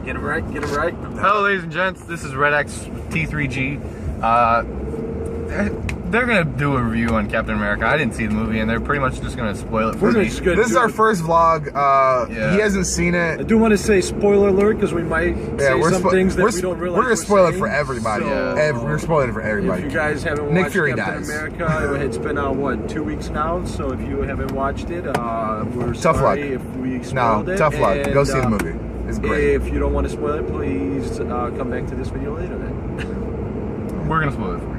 Get him right, get him right. Hello, ladies and gents. This is Reddax T3G. They're gonna do a review on Captain America. I didn't see the movie, and they're pretty much just gonna spoil it for me. This is our first vlog. Yeah. He hasn't seen it. I do want to say spoiler alert because we might say some things that we don't realize. We're gonna spoil it for saying. everybody. So, We're spoiling it for everybody. If you guys haven't Nick watched Fury Captain dies. America, it's been out what 2 weeks now. So if you haven't watched it, we're Tough sorry luck. if we spoiled it. Tough luck. And, Go see the movie. It's great. If you don't want to spoil it, please come back to this video later. Then We're gonna spoil it for you.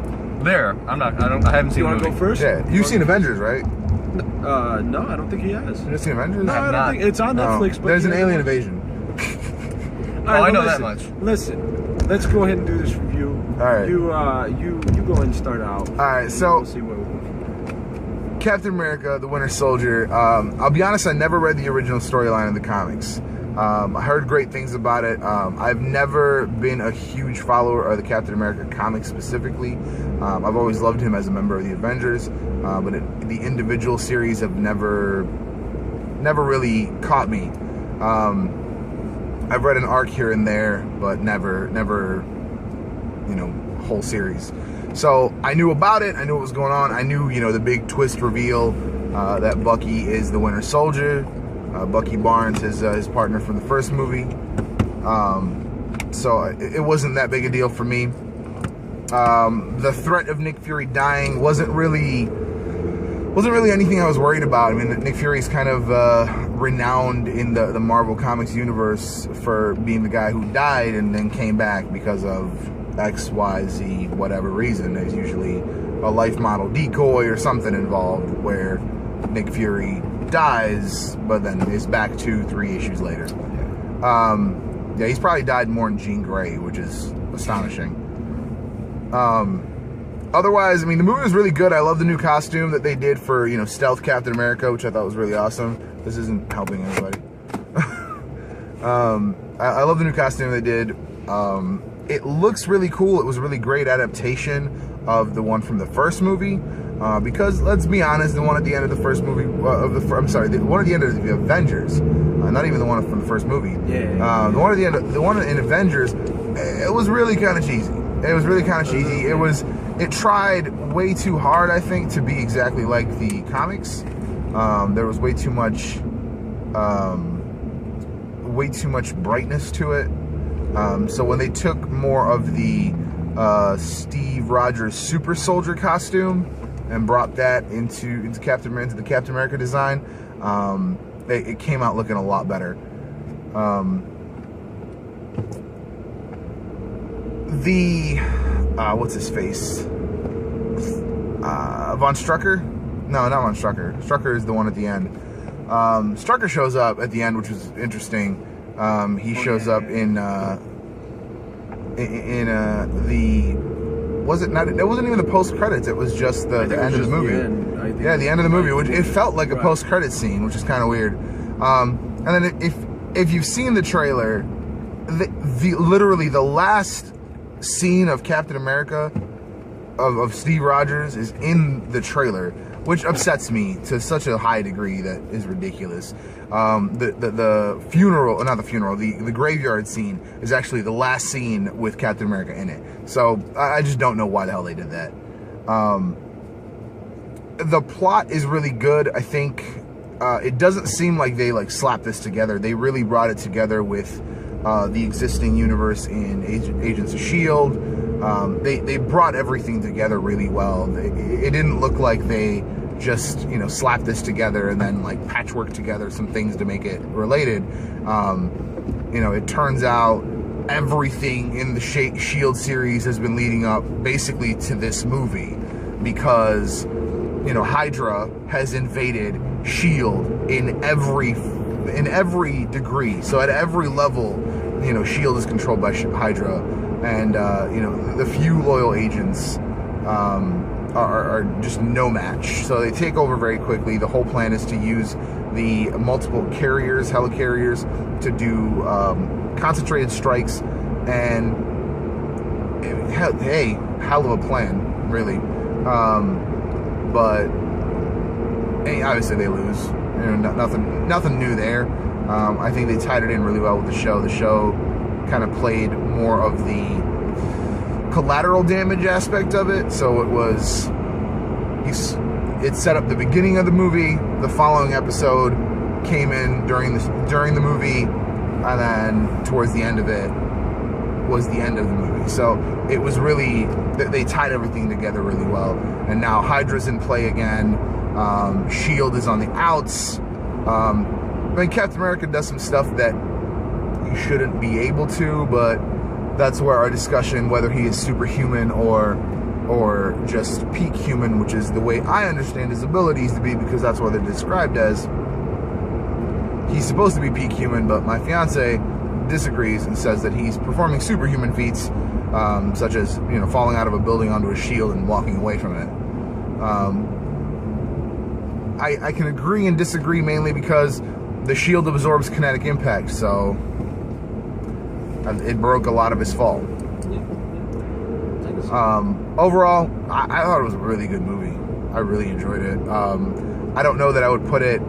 There, I haven't seen you the want to movie. go first? Yeah, you've seen Avengers, right? No, I don't think he has. You've seen Avengers? No, I don't think it's on Netflix. But There's an alien invasion. I know that much. Listen, let's go ahead and do this review. All right. You go ahead and start out. All right, so We'll see where we're going. Captain America, the Winter Soldier. I'll be honest, I never read the original storyline in the comics. I heard great things about it. I've never been a huge follower of the Captain America comics specifically. I've always loved him as a member of the Avengers, but the individual series have never really caught me. I've read an arc here and there, but never, you know, whole series. So I knew about it. I knew what was going on. I knew, you know, the big twist reveal that Bucky is the Winter Soldier. Bucky Barnes is his partner from the first movie. So it wasn't that big a deal for me. The threat of Nick Fury dying wasn't really anything I was worried about. I mean, Nick Fury's kind of renowned in the Marvel Comics universe for being the guy who died and then came back because of X, Y, Z, whatever reason. There's usually a life model decoy or something involved where Nick Fury dies, but then is back 2-3 issues later. Yeah, he's probably died more than Jean Grey, which is astonishing. Otherwise, I mean, the movie was really good. I love the new costume that they did for, you know, Stealth Captain America, which I thought was really awesome. This isn't helping anybody. I love the new costume they did. It looks really cool. It was a really great adaptation of the one from the first movie. Because let's be honest, the one at the end of the first movie, the one at the end of the Avengers, not even the one from the first movie. Yeah. The one at the end, the one in Avengers, it was really kind of cheesy. It was really kind of cheesy. It tried way too hard, I think, to be exactly like the comics. There was way too much brightness to it. So when they took more of the Steve Rogers Super Soldier costume and brought that into the Captain America design, it came out looking a lot better. What's his face? Von Strucker? No, not Von Strucker. Strucker is the one at the end. Strucker shows up at the end, which was interesting. He shows up in it wasn't even the post-credits, it was just the end of the movie. Yeah, the end of the movie, which it felt like a post-credit scene, which is kind of weird. And then if you've seen the trailer, literally the last scene of Captain America, of Steve Rogers, is in the trailer, which upsets me to such a high degree that is ridiculous. The funeral, not the funeral, the graveyard scene is actually the last scene with Captain America in it. So I just don't know why the hell they did that. The plot is really good. I think it doesn't seem like they slapped this together. They really brought it together with the existing universe in Agents of S.H.I.E.L.D. They brought everything together really well. It didn't look like they just, you know, slap this together and then patchwork together some things to make it related. You know, it turns out everything in the S.H.I.E.L.D. series has been leading up basically to this movie, because, you know, Hydra has invaded S.H.I.E.L.D. in every degree. So at every level, you know, S.H.I.E.L.D. is controlled by Hydra, and you know, the few loyal agents are just no match. So they take over very quickly. The whole plan is to use the multiple carriers, helicarriers, to do concentrated strikes, and hey, hell of a plan, really. But obviously they lose. You know, nothing new there. I think they tied it in really well with the show. The show kind of played more of the collateral damage aspect of it. So it set up the beginning of the movie. The following episode came in during the movie, and then towards the end of it was the end of the movie. So it was really, they tied everything together really well. And now Hydra's in play again. Shield is on the outs. I mean, Captain America does some stuff that you shouldn't be able to, but that's where our discussion, whether he is superhuman or just peak human, which is the way I understand his abilities to be, because that's what they're described as. He's supposed to be peak human, but my fiance disagrees and says that he's performing superhuman feats, such as, you know, falling out of a building onto a shield and walking away from it. I can agree and disagree, mainly because the shield absorbs kinetic impact, so it broke a lot of his fall. Overall, I thought it was a really good movie. I really enjoyed it. I don't know that I would put it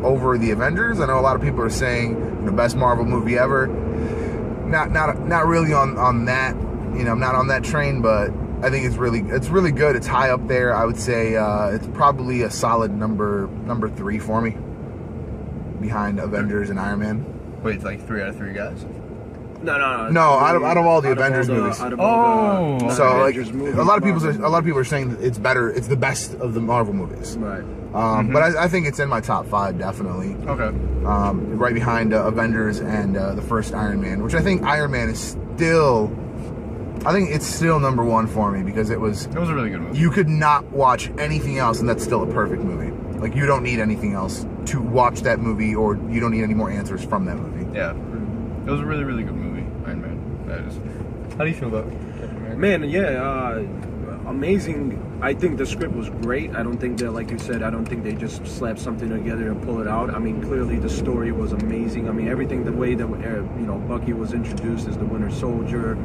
over the Avengers. I know a lot of people are saying, you know, best Marvel movie ever. Not really on that. You know, I'm not on that train, but I think it's really good. It's high up there. I would say it's probably a solid number 3 for me, behind Avengers and Iron Man. Wait, it's like 3 out of 3 guys? No, out of all the Avengers movies. So like a lot of people are saying that it's better. It's the best of the Marvel movies. Right. But I think it's in my top 5, definitely. Okay. Right behind Avengers and the first Iron Man, which I think Iron Man is still. I think it's still number 1 for me, because it was a really good movie. You could not watch anything else, and that's still a perfect movie. Like, you don't need anything else to watch that movie, or you don't need any more answers from that movie. Yeah. It was a really, really good movie, Iron Man. How do you feel about Captain America? Man, yeah, amazing. I think the script was great. I don't think that, like you said, I don't think they just slapped something together and pull it out. I mean, clearly the story was amazing. I mean, everything, the way that, you know, Bucky was introduced as the Winter Soldier,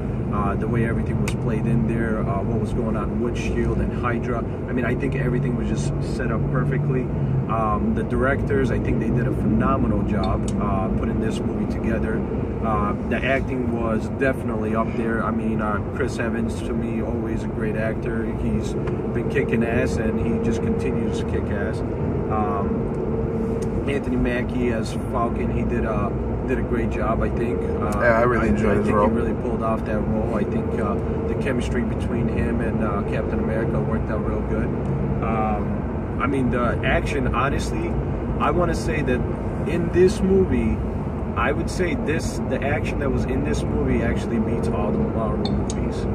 the way everything was played in there, what was going on with Shield and Hydra. I mean, I think everything was just set up perfectly. The directors, I think they did a phenomenal job putting this movie together. The acting was definitely up there. I mean, Chris Evans, to me, always a great actor. He's been kicking ass, and he just continues to kick ass. Anthony Mackie as Falcon, he did a great job, I think. Yeah, I really enjoyed his role. I think he really pulled off that role. I think the chemistry between him and Captain America worked out real good. I mean, the action, honestly, I want to say that in this movie, I would say the action that was in this movie actually beats all the Marvel movies.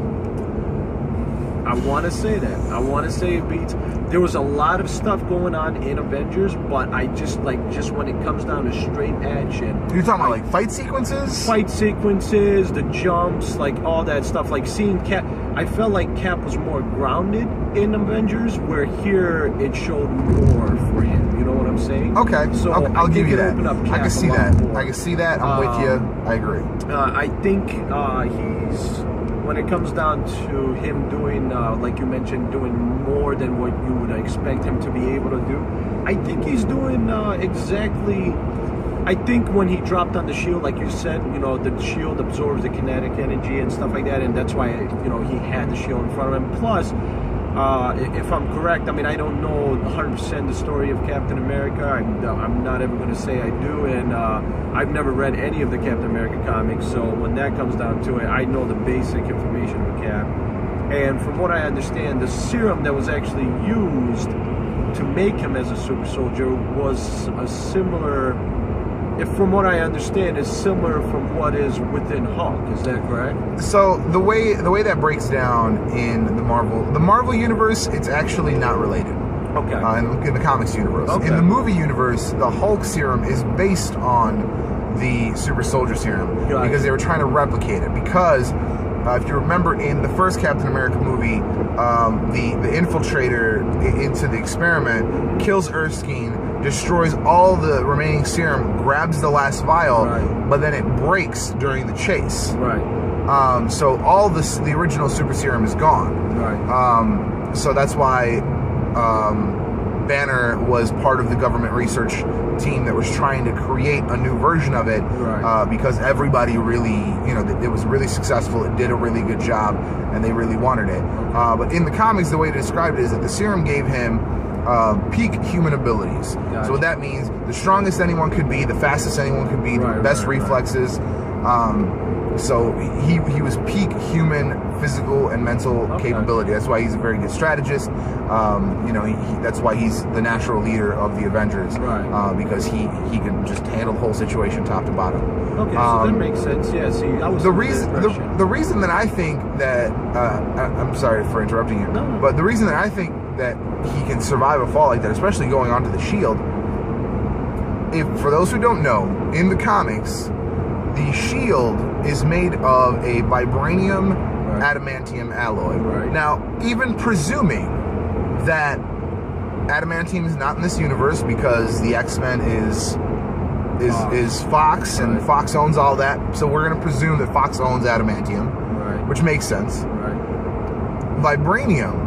I want to say that. I want to say it beats. There was a lot of stuff going on in Avengers, but I just when it comes down to straight action. You're talking about like fight sequences? Fight sequences, the jumps, like all that stuff. Like seeing Cap, I felt like Cap was more grounded in Avengers, where here it showed more for him. You know what I'm saying? Okay. So I'll give you that. I can see that. More. I can see that. I'm with you. I agree. I think he's. When it comes down to him doing, like you mentioned, doing more than what you would expect him to be able to do, I think he's doing exactly. I think when he dropped on the shield, like you said, you know, the shield absorbs the kinetic energy and stuff like that, and that's why, you know, he had the shield in front of him. Plus, if I'm correct, I mean, I don't know 100% the story of Captain America. I'm not ever going to say I do, and I've never read any of the Captain America comics, so when that comes down to it, I know the basic information of Cap. And from what I understand, the serum that was actually used to make him as a super soldier was a similar, if from what I understand, is similar from what is within Hulk. Is that correct? So the way that breaks down in the Marvel universe, it's actually not related. Okay. In the comics universe. Okay. In the movie universe, the Hulk serum is based on the super soldier serum, because they were trying to replicate it. Because if you remember, in the first Captain America movie, the infiltrator into the experiment kills Erskine, destroys all the remaining serum, grabs the last vial, but then it breaks during the chase. Right. So all the original super serum is gone. Right. So that's why Banner was part of the government research team that was trying to create a new version of it, because everybody really, it was really successful. It did a really good job, and they really wanted it. But in the comics, the way to describe it is that the serum gave him peak human abilities. Gotcha. So what that means, the strongest anyone could be, the fastest anyone could be, the best reflexes. So he was peak human physical and mental capability. That's why he's a very good strategist. That's why he's the natural leader of the Avengers, because he can just handle the whole situation top to bottom. Okay, so that makes sense. Yeah. See, I was the reason that I think that I'm sorry for interrupting you, but the reason that I think that he can survive a fall like that, especially going onto the shield, for those who don't know, in the comics, the shield is made of a vibranium adamantium alloy. Now, even presuming that adamantium is not in this universe because the X-Men is Fox, and Fox owns all that, so we're going to presume that Fox owns adamantium, which makes sense. Vibranium.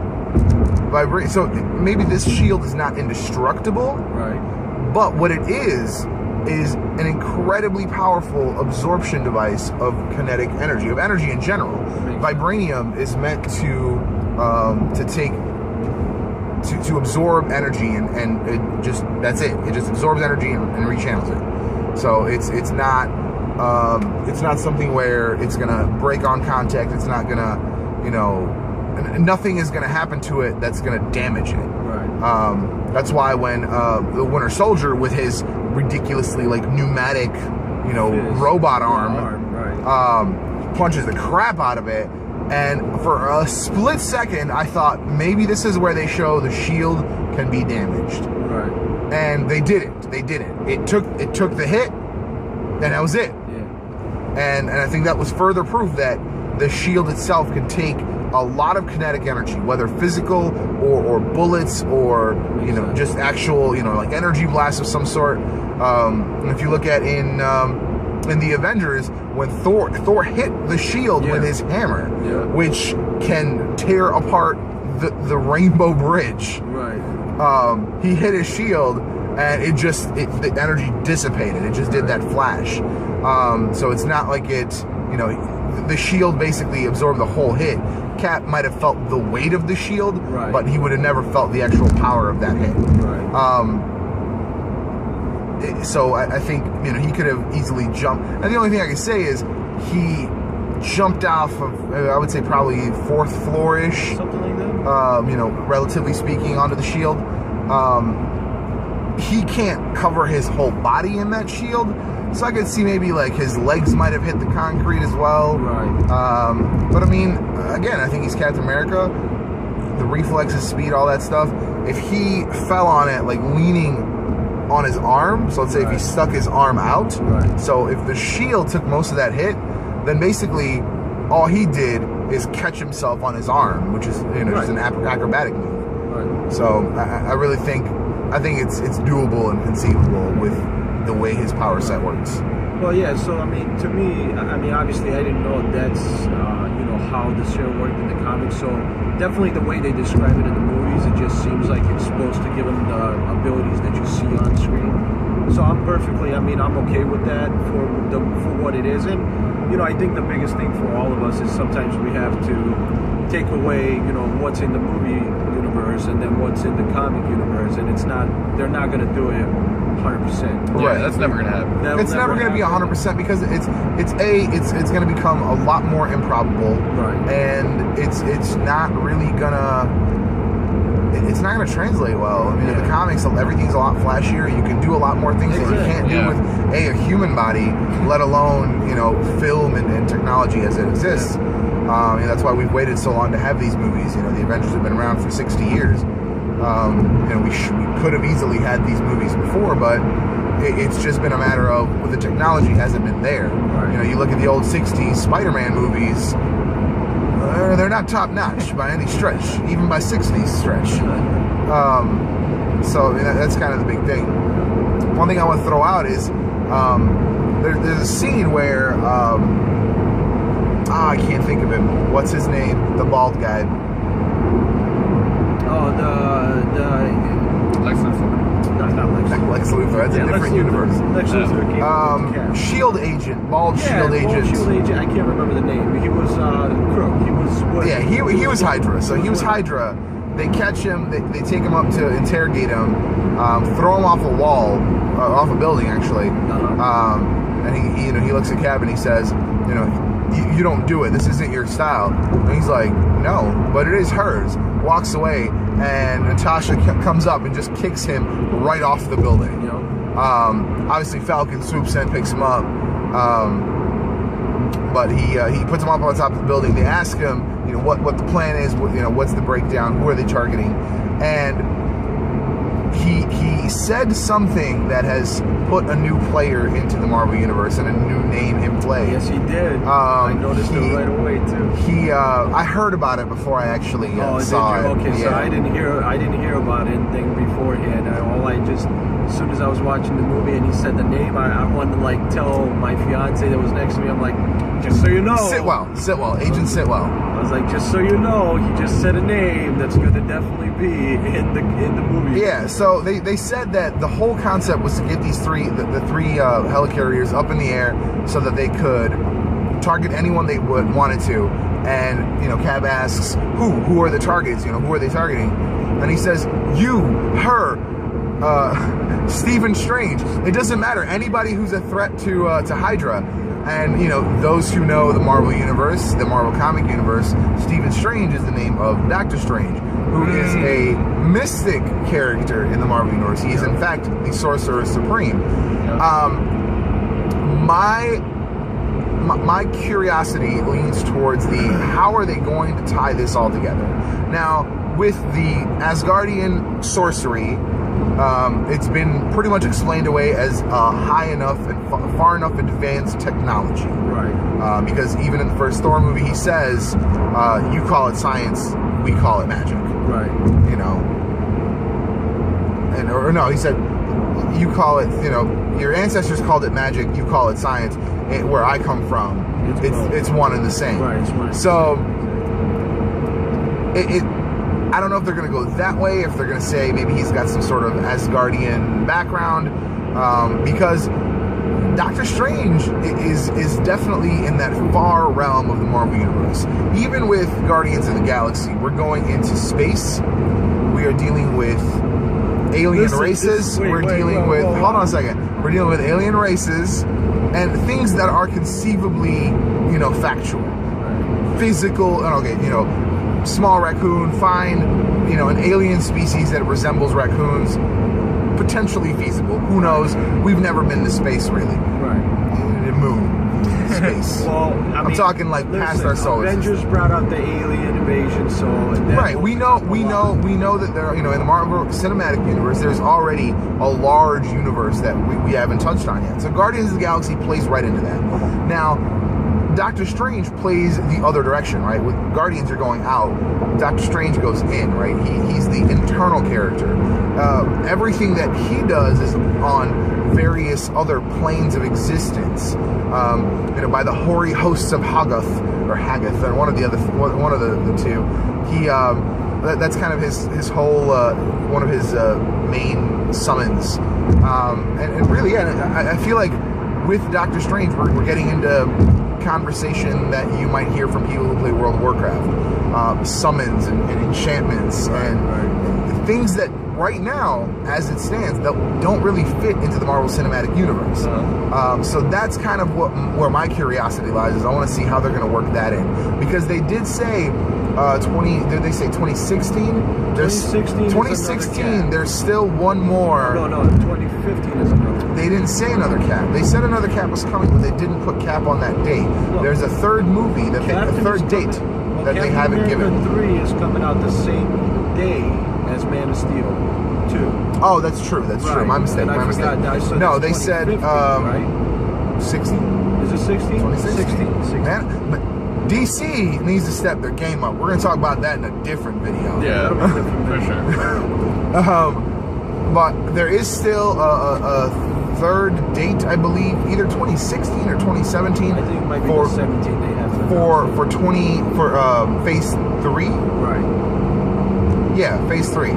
So maybe this shield is not indestructible, but what it is an incredibly powerful absorption device of kinetic energy, of energy in general. Vibranium is meant to absorb energy, and it just, that's it. It just absorbs energy and rechannels it. So it's not something where it's gonna break on contact. It's not gonna, nothing is gonna happen to it that's gonna damage it. That's why when the Winter Soldier, with his ridiculously pneumatic, robot arm, punches the crap out of it, and for a split second I thought maybe this is where they show the shield can be damaged. And they didn't. It took the hit, and that was it. And I think that was further proof that the shield itself can take a lot of kinetic energy, whether physical or bullets, or just actual energy blasts of some sort. And if you look at in the Avengers, when Thor hit the shield with his hammer, which can tear apart the Rainbow Bridge, he hit his shield, and the energy dissipated. It just did that flash. So it's not like the shield basically absorbed the whole hit. Cap might have felt the weight of the shield, but he would have never felt the actual power of that hit. So I think he could have easily jumped. And the only thing I can say is he jumped off of, I would say, probably 4th floor-ish, something like that. Relatively speaking, onto the shield. He can't cover his whole body in that shield, so I could see maybe his legs might have hit the concrete as well. But I mean, again, I think he's Captain America. The reflexes, speed, all that stuff. If he fell on it leaning on his arm, so let's say if he stuck his arm out, so if the shield took most of that hit, then basically all he did is catch himself on his arm, which is just an acrobatic move. So I really think it's doable and conceivable with the way his power set works. Well, yeah. So I mean, to me, obviously, I didn't know that's how the serum worked in the comics. So definitely the way they describe it in the movies, it just seems like it's supposed to give him the abilities that you see on screen. So I'm okay with that for what it is. And I think the biggest thing for all of us is sometimes we have to take away what's in the movie universe and then what's in the comic universe, and they're not going to do it 100%. That's never going to happen. It's never going to be 100% because it's going to become a lot more improbable, and it's not really gonna translate well. I mean, in the comics, everything's a lot flashier. You can do a lot more things that you can't do with a human body, let alone film and technology as it exists. And that's why we've waited so long to have these movies. The Avengers have been around for 60 years. We could have easily had these movies before, but it's just been a matter of the technology hasn't been there. You look at the old 60s Spider-Man movies, they're not top-notch by any stretch, even by 60s stretch. So that's kind of the big thing. One thing I want to throw out is there's a scene where I can't think of him. What's his name? The bald guy. Oh, Lex Luthor. No, not Lex Luthor. That's a different universe. Lex Luthor came with the cap. Shield agent, bald Shield bald agent. Shield agent. I can't remember the name. He was Crook. He was what? Yeah, he was Hydra. So he was Hydra. They catch him. They take him up to interrogate him. Throw him off a wall, off a building actually. And he looks at Cap and he says, you don't do it. This isn't your style. And he's like, no, but it is hers. Walks away, and Natasha comes up and just kicks him right off the building. Obviously, Falcon swoops in, picks him up, but he puts him up on top of the building. They ask him, what the plan is. What's the breakdown? Who are they targeting? And he said something that has put a new player into the Marvel Universe and a new name in play. Yes, he did. I noticed it right away too. I heard about it before I actually saw it. Okay, yeah. So I didn't hear about anything beforehand. As soon as I was watching the movie and he said the name, I wanted to tell my fiance that was next to me. I'm like, just so you know, Sitwell, Agent Sitwell. I was like, just so you know, he just said a name that's going to definitely be in the movie. Yeah. So they said that the whole concept was to get these three helicarriers up in the air so that they could target anyone they wanted to. And Cap asks, who are the targets? Who are they targeting? And he says, you, her, Stephen Strange. It doesn't matter. Anybody who's a threat to Hydra. And those who know the Marvel Universe, the Marvel comic universe, Stephen Strange is the name of Doctor Strange, who is a mystic character in the Marvel Universe. He is in fact the Sorcerer Supreme. My curiosity leans towards how are they going to tie this all together? Now, with the Asgardian sorcery, it's been pretty much explained away as high enough and far enough advanced technology. Right. Because even in the first Thor movie, he says, you call it science, we call it magic. Right. Or no, he said, you call it, your ancestors called it magic, you call it science. Where I come from, it's one and the same. Right, it's one. So, I don't know if they're going to go that way, if they're going to say maybe he's got some sort of Asgardian background, because Doctor Strange is definitely in that far realm of the Marvel Universe. Even with Guardians of the Galaxy, we're going into space. We are dealing with alien races. Hold on a second. We're dealing with alien races and things that are conceivably, factual, physical. Okay, small raccoon, fine. An alien species that resembles raccoons, potentially feasible. Who knows? We've never been to space, really. Right. The moon, space. Well, I'm talking past our solar Avengers system. brought out the alien invasion, so we know that there, in the Marvel Cinematic Universe, there's already a large universe that we haven't touched on yet. So Guardians of the Galaxy plays right into that. Now, Doctor Strange plays the other direction, right? With Guardians, you're going out. Doctor Strange goes in, right? He's the internal character. Everything that he does is on various other planes of existence. By the hoary hosts of Hagath, or one of the two. He that's kind of his whole one of his main summons. And really, yeah, I feel like with Doctor Strange, we're getting into conversation that you might hear from people who play World of Warcraft, summons and enchantments and things that right now, as it stands, that don't really fit into the Marvel Cinematic Universe. So that's kind of where my curiosity lies. Is I want to see how they're going to work that in, because they did say 2016? 2016. There's still one more. No. 2015 is another. They didn't say another Cap. They said another Cap was coming, but they didn't put Cap on that date. No. There's a third movie, a third date that they haven't given. Captain America 3 is coming out the same day as Man of Steel 2. Oh, that's true. That's true. My mistake. No, they said 60. Is it 60? 2016. Man, but DC needs to step their game up. We're going to talk about that in a different video. Yeah, that'll be different for sure. But there is still a third date, I believe, either 2016 or 2017. I think it might be the 17 they have for Phase 3. Right. Yeah, Phase 3.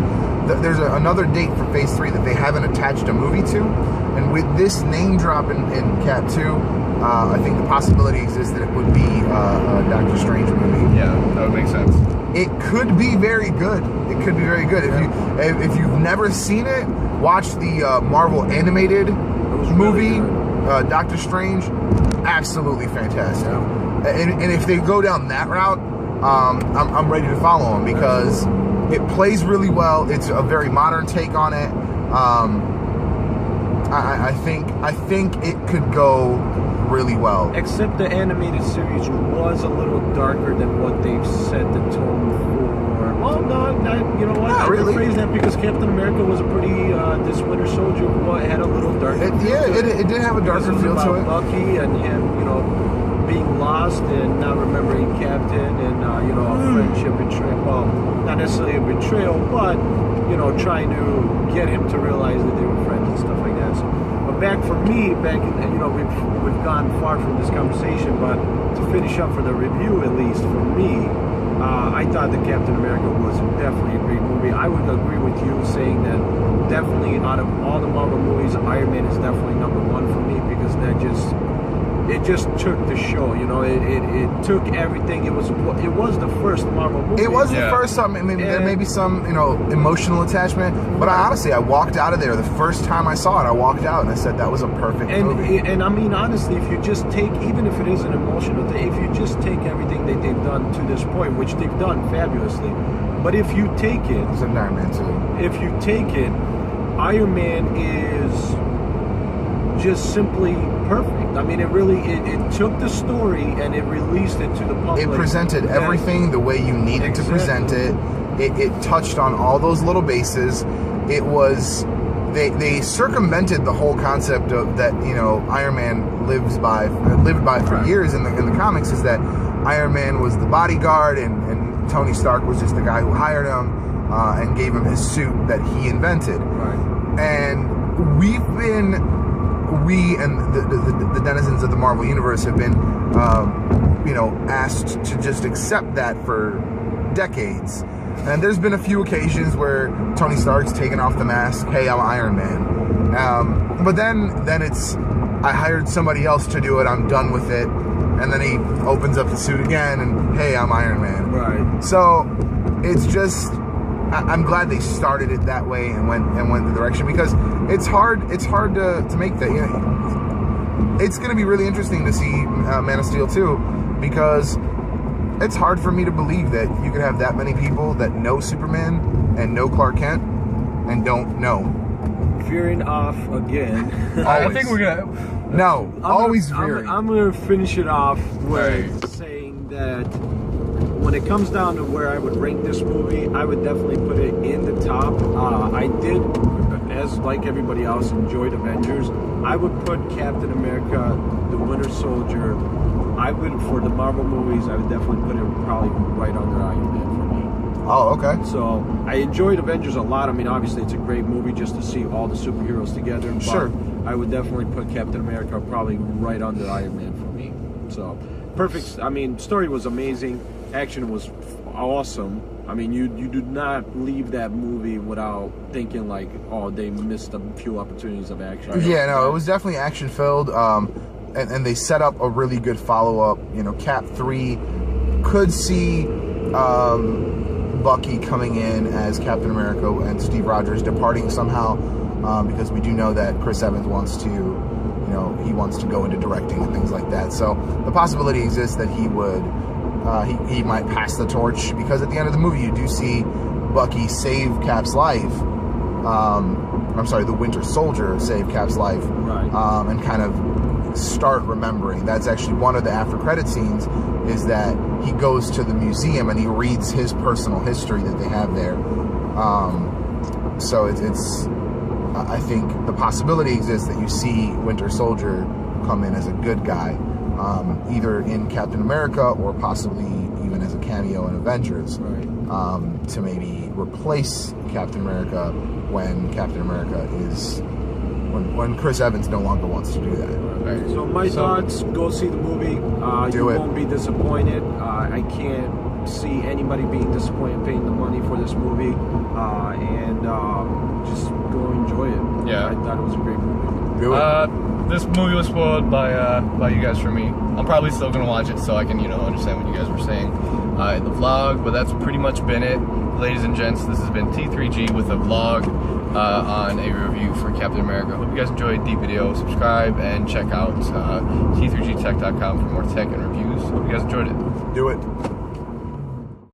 there's another date for Phase 3 that they haven't attached a movie to, and with this name drop in Cap 2, I think the possibility exists that it would be a Doctor Strange movie. Yeah, that would make sense. It could be very good. It could be very good. If you've never seen it, watch the Marvel animated movie, really Doctor Strange. Absolutely fantastic. Yeah. And if they go down that route, I'm ready to follow them because it plays really well. It's a very modern take on it. I think it could go really well. Except the animated series was a little darker than what they've set the tone for. Well, no, you know what? Not really. I rephrase that because Captain America was a pretty, this Winter Soldier had a little darker feel to it. It did have a darker feel to it. Bucky and him, you know, being lost and not remembering Captain and, you know, a friendship betrayal. Well, not necessarily a betrayal, but, you know, trying to get him to realize that they were friends and stuff like that. So, but back for me, you know, we've gone far from this conversation, but to finish up for the review, at least for me, I thought that Captain America was definitely a great movie. I would agree with you saying that definitely out of all the Marvel movies, Iron Man is definitely number one for me because it just took the show, you know. It took everything. It was the first Marvel movie. It was the first. I mean, there may be some, you know, emotional attachment, but I walked out of there the first time I saw it. I walked out and I said that was a perfect movie. And I mean, honestly, if you just take, even if it is an emotional thing, if you just take everything that they've done to this point, which they've done fabulously, but if you take it, it's an Iron Man too. If you take it, Iron Man is just simply perfect. I mean, it took the story and it released it to the public. It presented everything the way you needed to present it. It touched on all those little bases. It was they circumvented the whole concept of that, you know, Iron Man lived by for years in the comics, is that Iron Man was the bodyguard and Tony Stark was just the guy who hired him and gave him his suit that he invented. Right. And we and the denizens of the Marvel Universe have been, you know, asked to just accept that for decades. And there's been a few occasions where Tony Stark's taken off the mask. Hey, I'm Iron Man. But then it's, I hired somebody else to do it. I'm done with it. And then he opens up the suit again, and hey, I'm Iron Man. Right. So it's just, I'm glad they started it that way and went the direction, because it's hard to make that. You know, it's going to be really interesting to see Man of Steel 2, because it's hard for me to believe that you could have that many people that know Superman and know Clark Kent and don't know. Veering off again. I think we're gonna. No, always veering. I'm gonna finish it off with saying that when it comes down to where I would rank this movie, I would definitely put it in the top. I did, as like everybody else, enjoyed Avengers. I would put Captain America, the Winter Soldier. I would, for the Marvel movies, I would definitely put it probably right under Iron Man for me. Oh, okay. So I enjoyed Avengers a lot. I mean, obviously it's a great movie just to see all the superheroes together. But sure. I would definitely put Captain America probably right under Iron Man for me. So perfect. I mean, story was amazing. Action was awesome. I mean, you do not leave that movie without thinking like, oh, they missed a few opportunities of action. Yeah, no, it was definitely action filled. And they set up a really good follow-up. You know, Cap 3 could see Bucky coming in as Captain America and Steve Rogers departing somehow, because we do know that Chris Evans wants to, you know, he wants to go into directing and things like that. So the possibility exists that he would, he might pass the torch, because at the end of the movie you do see Bucky save Cap's life. I'm sorry, the Winter Soldier save Cap's life, right. And kind of start remembering. That's actually one of the after credit scenes, is that he goes to the museum and he reads his personal history that they have there. So it's I think the possibility exists that you see Winter Soldier come in as a good guy, either in Captain America or possibly even as a cameo in Avengers, right. To maybe replace Captain America when Captain America is, when Chris Evans no longer wants to do that. So my thoughts, go see the movie. You won't be disappointed. I can't see anybody being disappointed paying the money for this movie, and just go enjoy it. Yeah. I thought it was a great movie. Do it. This movie was spoiled by you guys for me. I'm probably still gonna watch it so I can, understand what you guys were saying in the vlog. But that's pretty much been it, ladies and gents. This has been T3G with a vlog on a review for Captain America. Hope you guys enjoyed the video. Subscribe and check out T3gtech.com for more tech and reviews. Hope you guys enjoyed it. Do it.